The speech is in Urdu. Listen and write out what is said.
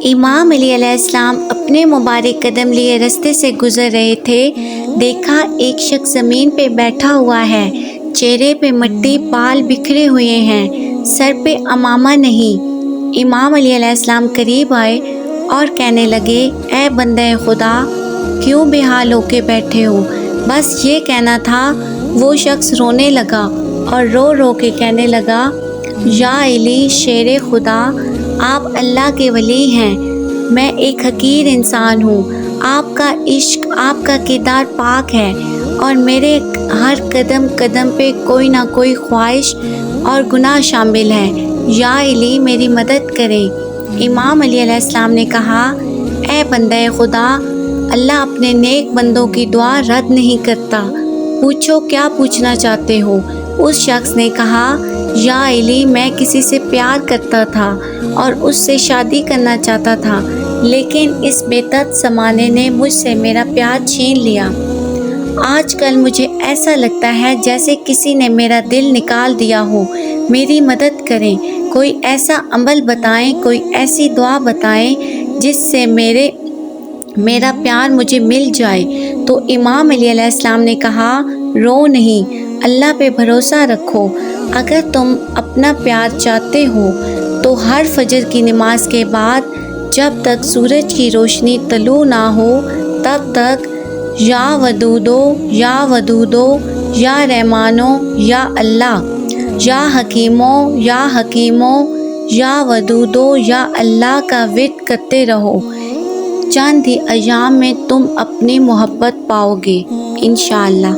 امام علی علیہ السلام اپنے مبارک قدم لیے رستے سے گزر رہے تھے، دیکھا ایک شخص زمین پہ بیٹھا ہوا ہے، چہرے پہ مٹی، بال بکھرے ہوئے ہیں، سر پہ عمامہ نہیں۔ امام علی علیہ السلام قریب آئے اور کہنے لگے، اے بندہ خدا، کیوں بے حال ہو کے بیٹھے ہو؟ بس یہ کہنا تھا۔ وہ شخص رونے لگا اور رو رو کے کہنے لگا، یا علی شیر خدا، آپ اللہ کے ولی ہیں، میں ایک حقیر انسان ہوں، آپ کا عشق، آپ کا کردار پاک ہے، اور میرے ہر قدم قدم پہ کوئی نہ کوئی خواہش اور گناہ شامل ہے، یا علی میری مدد کریں۔ امام علی علیہ السلام نے کہا، اے بندہ خدا، اللہ اپنے نیک بندوں کی دعا رد نہیں کرتا، پوچھو کیا پوچھنا چاہتے ہو؟ اس شخص نے کہا، یا علی میں کسی سے پیار کرتا تھا اور اس سے شادی کرنا چاہتا تھا، لیکن اس بدعت زمانے نے مجھ سے میرا پیار چھین لیا۔ آج کل مجھے ایسا لگتا ہے جیسے کسی نے میرا دل نکال دیا ہو، میری مدد کریں، کوئی ایسا عمل بتائیں، کوئی ایسی دعا بتائیں جس سے میرا پیار مجھے مل جائے۔ تو امام علی علیہ السلام نے کہا، رو نہیں، اللہ پہ بھروسہ رکھو، اگر تم اپنا پیار چاہتے ہو تو ہر فجر کی نماز کے بعد جب تک سورج کی روشنی طلوع نہ ہو تب تک یا ودودو یا ودودو یا رحمانو یا اللہ، یا حکیمو یا حکیمو یا ودودو یا اللہ کا ورد کرتے رہو۔ چند ہی ایام میں تم اپنی محبت پاؤ گے انشاءاللہ۔